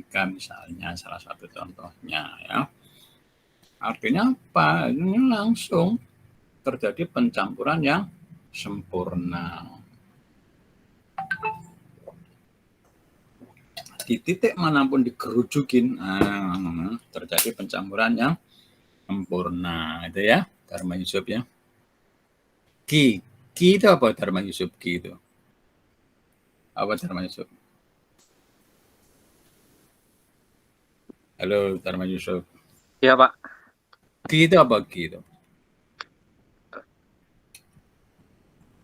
K misalnya salah satu contohnya ya. Artinya apa? Ini langsung terjadi pencampuran yang sempurna. Di titik manapun dikerujukin, terjadi pencampuran yang sempurna. Itu ya, Dharma Yusuf ya. Ki itu apa Dharma Yusuf? Ki itu apa Dharma Yusuf? Halo Dharma Yusuf. Iya Pak. Ki itu apa Ki itu?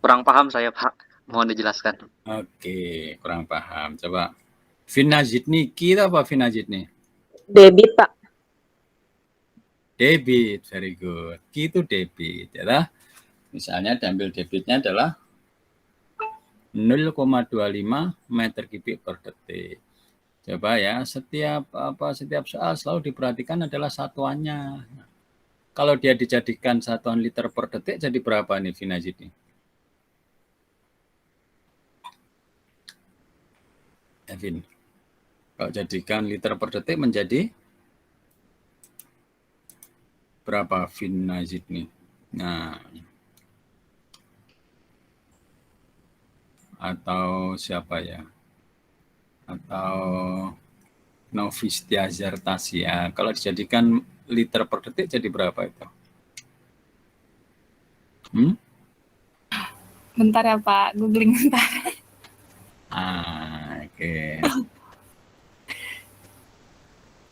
Kurang paham saya Pak. Mohon dijelaskan. Oke, kurang paham. Coba. Vina Jitni, Ki itu apa Vina Jitni? Debit Pak. Debit, very good. Ki itu debit. Ya, misalnya diambil debitnya adalah 0,25 meter kubik per detik. Coba ya, setiap soal selalu diperhatikan adalah satuannya. Kalau dia dijadikan satuan liter per detik, jadi berapa nih Vinajit nih? Evin, kalau jadikan liter per detik menjadi berapa Vinajit nih? Nah, atau siapa ya? Atau Novis Tiazartasia. Kalau dijadikan liter per detik jadi berapa itu? Bentar ya Pak, googling bentar. Oke.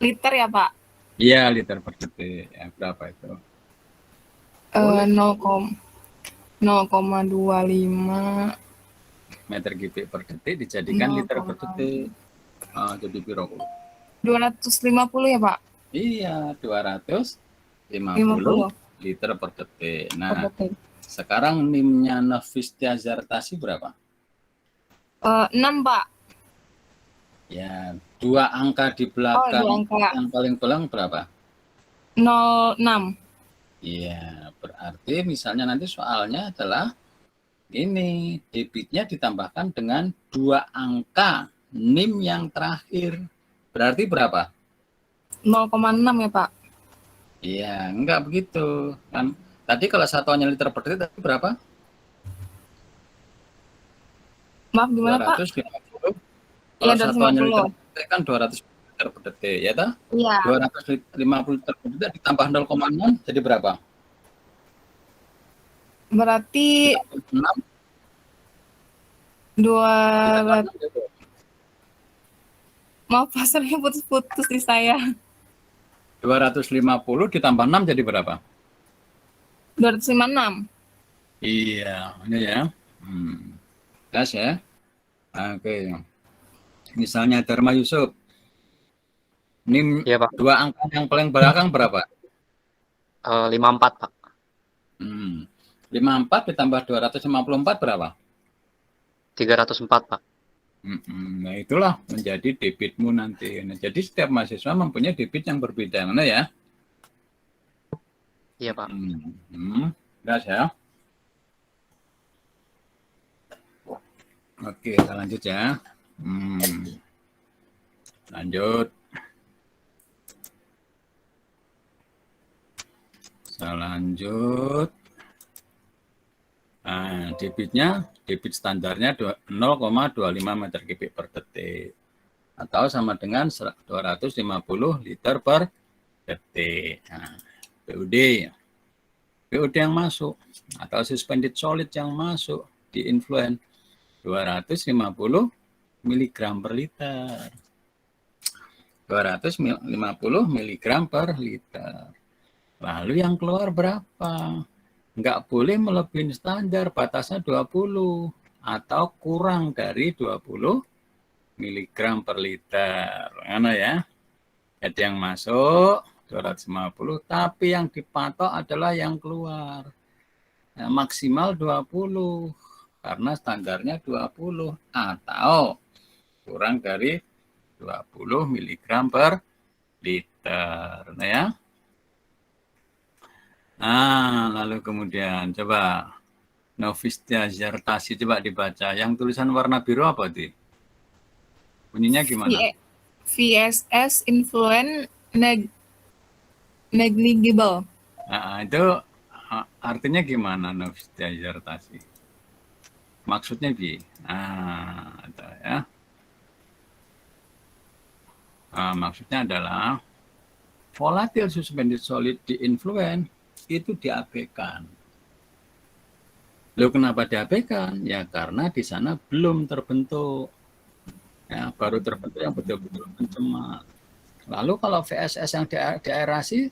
Liter ya Pak? Iya, liter per detik. Ya, berapa itu? 0,25 meter kubik per detik dijadikan liter per detik. Jadi piro? 250 ya Pak? Iya, 250 liter per detik. Nah, sekarang NIM-nya Novis Tiazartasi berapa? 6 Pak. Ya, 2 angka di belakang. Yang paling belakang berapa? 06. Iya, berarti misalnya nanti soalnya adalah ini, debitnya ditambahkan dengan 2 angka NIM yang terakhir. Berarti berapa? 0,6 ya Pak? Iya, enggak begitu. Kan tadi kalau satuannya liter per detik tadi berapa? Maaf, gimana 250. Pak? Kalau Iya, satuannya 250. liter per detik kan 200 liter per detik, ya toh? Iya. 250 liter per detik ditambah 0,6 jadi berapa? Berarti 6. 200. Maaf, pasarnya putus-putus di saya. 250 ditambah 6 jadi berapa? 256. Iya, ini ya. Jelas ya. Oke. Misalnya Dharma Yusuf. NIM Iya Pak. 2 angka yang paling belakang berapa? 54 Pak. 54 ditambah 254 berapa? 304 Pak. Nah itulah menjadi debitmu nanti. Nah, jadi setiap mahasiswa mempunyai debit yang berbeda, mana ya? Iya Pak. Jelas ya. Oke, kita lanjut ya. Lanjut. Kita lanjut. Nah, debit standarnya 0,25 meter kubik per detik. Atau sama dengan 250 liter per detik. Nah, PUD. PUD yang masuk. Atau suspended solid yang masuk di influent 250 mg per liter. 250 mg per liter. Lalu yang keluar berapa? Enggak boleh melebihi standar, batasnya 20 atau kurang dari 20 mg per liter. Mana ya? Jadi yang masuk 250, tapi yang dipatok adalah yang keluar. Nah, maksimal 20 karena standarnya 20 atau kurang dari 20 mg per liter. Nah ya. Nah, lalu kemudian coba Novis Tiazartasi coba dibaca. Yang tulisan warna biru apa tuh? Bunyinya gimana? VSS influent negligible. Itu artinya gimana nofis disertasi? Maksudnya itu ya. Maksudnya adalah volatile suspended solid di influent itu diabaikan. Loh, kenapa diabaikan? Ya karena di sana belum terbentuk. Ya, baru terbentuk yang betul-betul pencemar. Lalu kalau VSS yang diaerasi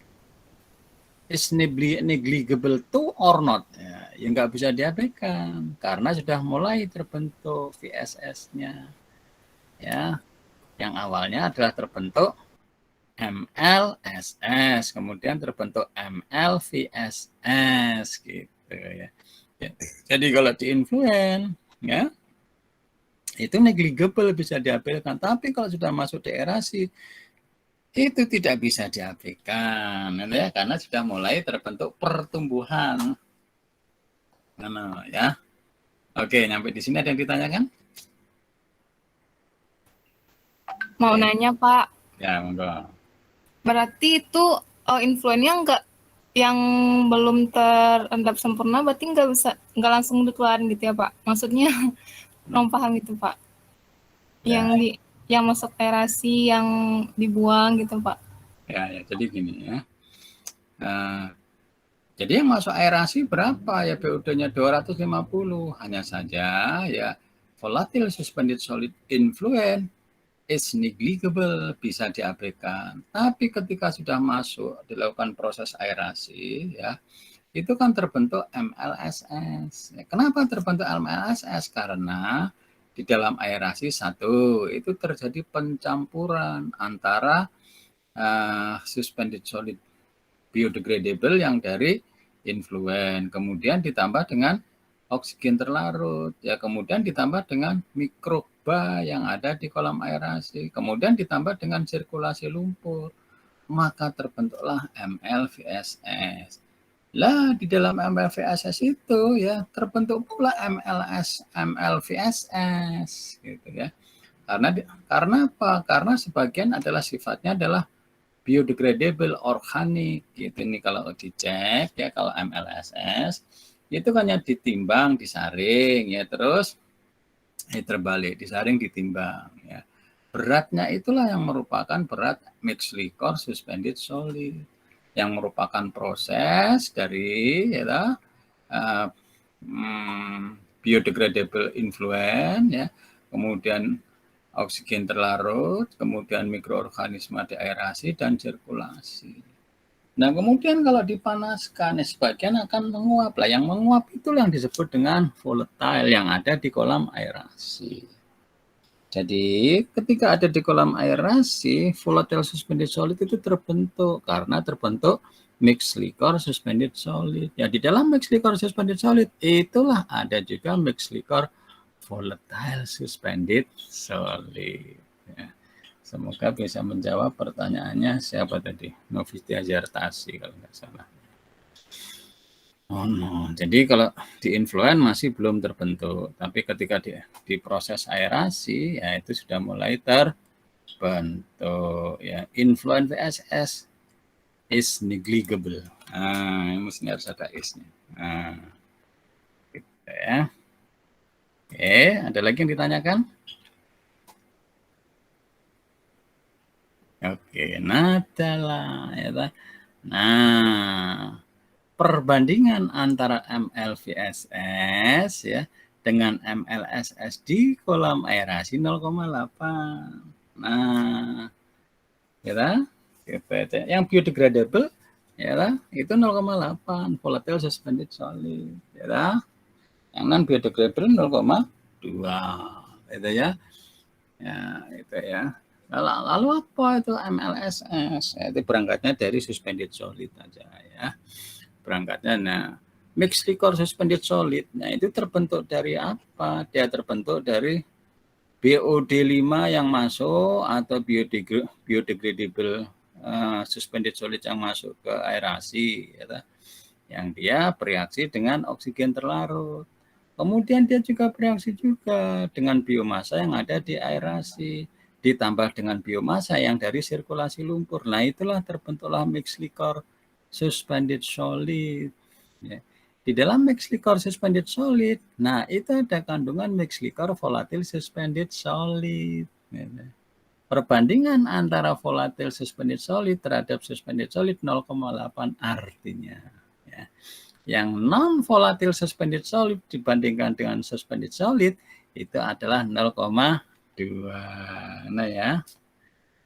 is negligible to or not? Ya nggak bisa diabaikan karena sudah mulai terbentuk VSS-nya. Ya, yang awalnya adalah terbentuk MLSS, kemudian terbentuk MLVSS gitu ya. Jadi kalau di influent ya itu negligible bisa diabaikan, tapi kalau sudah masuk aerasi itu tidak bisa diabaikan ya karena sudah mulai terbentuk pertumbuhan. Ya. Oke, nyampe di sini ada yang ditanyakan? Mau nanya, Pak. Ya, monggo. Berarti itu influennya enggak yang belum terendap sempurna berarti nggak langsung dikeluarin gitu ya, Pak? Maksudnya belum paham itu, Pak. Ya. Yang masuk aerasi yang dibuang gitu, Pak. Ya, jadi gini ya. Jadi yang masuk aerasi berapa ya, PUD-nya 250. Hanya saja ya volatile suspended solid influent is negligible, bisa diabaikan. Tapi ketika sudah masuk dilakukan proses aerasi ya, itu kan terbentuk MLSS. Kenapa terbentuk MLSS? Karena di dalam aerasi satu itu terjadi pencampuran antara suspended solid biodegradable yang dari influent, kemudian ditambah dengan oksigen terlarut, ya kemudian ditambah dengan mikroba yang ada di kolam aerasi, kemudian ditambah dengan sirkulasi lumpur, maka terbentuklah MLVSS. Lah di dalam MLVSS itu ya terbentuk pula MLVSS gitu ya. Karena apa? Karena sebagian adalah sifatnya adalah biodegradable organik gitu. Ini kalau dicek ya, kalau MLSS itu hanya ditimbang, disaring ya, terus terbalik, disaring, ditimbang ya. Beratnya itulah yang merupakan berat mixed liquor suspended solid yang merupakan proses dari ya biodegradable influent ya, kemudian oksigen terlarut, kemudian mikroorganisme deaerasi dan sirkulasi. Nah, kemudian kalau dipanaskan, sebagian akan menguap. Lah, yang menguap itulah yang disebut dengan volatile yang ada di kolam aerasi. Jadi, ketika ada di kolam aerasi, volatile suspended solid itu terbentuk karena terbentuk mixed liquor suspended solid. Ya, di dalam mixed liquor suspended solid itulah ada juga mixed liquor volatile suspended solid. Ya. Semoga bisa menjawab pertanyaannya siapa tadi? Novis disertasi kalau nggak salah. Oh no. Jadi kalau di influent masih belum terbentuk, tapi ketika di proses aerasi ya itu sudah mulai terbentuk ya. Influent VSS is negligible. Ini mesti harus ada is-nya. Gitu ya. Oke, ada lagi yang ditanyakan? Oke, nadalah ya. Nah, perbandingan antara MLVSS ya dengan MLSS di kolam aerasi 0,8. Nah, ya, yang biodegradable ya itu 0,8 volatile suspended solid ya. Yang non biodegradable 0,2 itu ya. Ya, itu ya. Lalu apa itu MLSS? Itu berangkatnya dari suspended solid aja ya. Berangkatnya nah mixed liquor suspended solid. Nah, itu terbentuk dari apa? Dia terbentuk dari BOD5 yang masuk atau biodegradable suspended solid yang masuk ke aerasi ya. Yang dia bereaksi dengan oksigen terlarut. Kemudian dia juga bereaksi juga dengan biomasa yang ada di aerasi. ditambah dengan biomasa yang dari sirkulasi lumpur. Nah, itulah terbentuklah mixed liquor suspended solid. Ya. Di dalam mixed liquor suspended solid, nah itu ada kandungan mixed liquor volatile suspended solid. Ya. Perbandingan antara volatile suspended solid terhadap suspended solid 0,8 artinya. Ya. Yang non-volatile suspended solid dibandingkan dengan suspended solid itu adalah 0,2. Nah ya.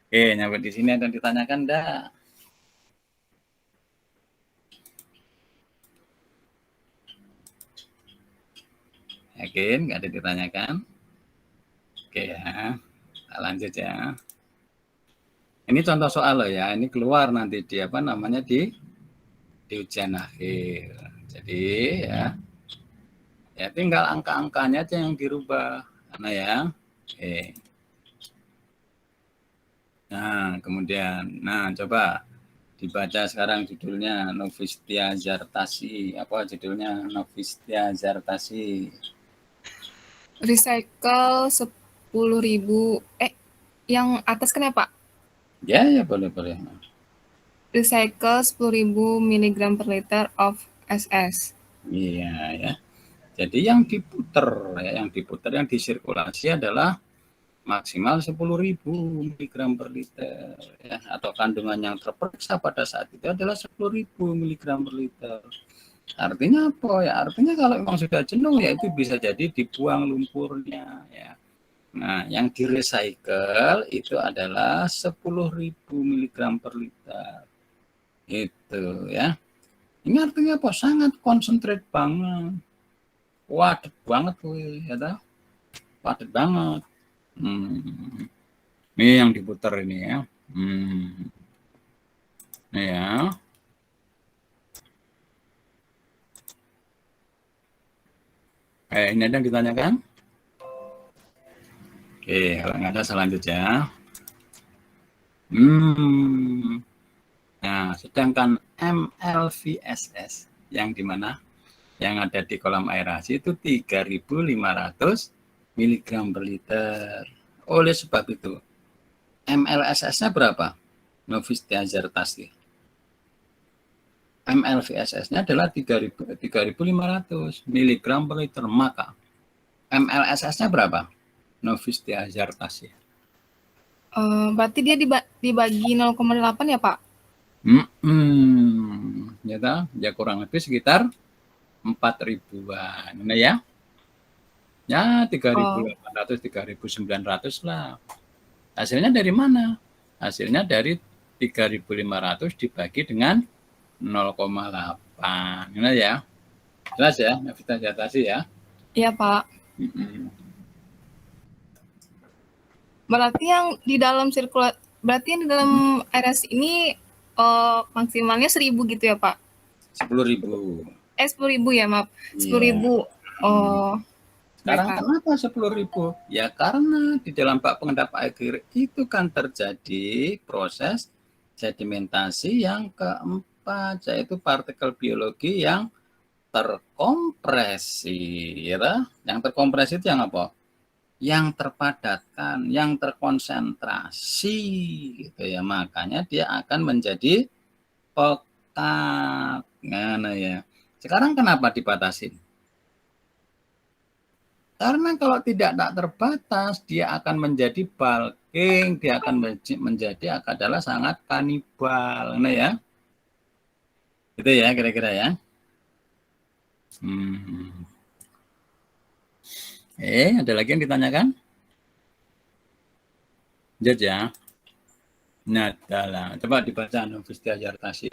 Oke, nyampe di sini ada yang ditanyakan enggak? Yakin nggak ada ditanyakan? Oke ya, kita lanjut ya. Ini contoh soal loh ya, ini keluar nanti di apa namanya di ujian akhir. Jadi ya tinggal angka-angkanya aja yang dirubah, karena ya. Oke. Nah kemudian, coba dibaca sekarang judulnya Novistia Zartasi. Apa judulnya? Novistia Zartasi. Recycle 10.000. Yang atas kan ya Pak? Ya boleh. Recycle 10.000 mg per liter of SS. Iya ya. Jadi yang diputer, yang disirkulasi adalah maksimal 10.000 mg per liter ya, atau kandungan yang terperiksa pada saat itu adalah 10.000 mg per liter. Artinya apa ya? Artinya kalau memang sudah jenuh ya itu bisa jadi dibuang lumpurnya ya. Nah, yang di-recycle itu adalah 10.000 mg per liter. Itu ya. Ini artinya apa? Sangat konsentrate banget. Padat banget ya tahu? Padat banget. Ini yang diputar ini ya. Ini ya. Ini ada yang ditanyakan? Oke, kalau nggak ada selanjutnya. Nah, sedangkan MLVSS yang di mana? Yang ada di kolam aerasi itu 3.500 mg per liter. Oleh sebab itu, MLSS-nya berapa? Novistia Zartasi. MLVSS-nya adalah 3.500 mg per liter. Maka MLSS-nya berapa? Novistia Zartasi. Berarti dia dibagi 0,8 ya Pak? Ya kurang lebih sekitar 4.000-an. Nah ya. Ya 3.800, 3.900 lah. Hasilnya dari mana? Hasilnya dari 3.500 dibagi dengan 0,8. Nah ya. Jelas ya, Novistia Zartasi ya? Iya Pak. Berarti yang di dalam aerasi ini maksimalnya 1.000 gitu ya Pak? 10.000. 10.000 ya maaf. 10.000. Sekarang kenapa 10.000? Ya karena di dalam bak pengendap air itu kan terjadi proses sedimentasi yang keempat, yaitu partikel biologi yang terkompresi. Ya, yang terkompresi itu yang apa? Yang terpadatkan, yang terkonsentrasi gitu ya. Makanya dia akan menjadi pekat. Nah ya. Sekarang kenapa dibatasin? Karena kalau tidak terbatas, dia akan menjadi bulking, dia akan menjadi adalah sangat kanibal. Nah ya. Itu ya kira-kira ya. Ada lagi yang ditanyakan? Jad ya. Nah, coba dibaca Novistia Zartasi.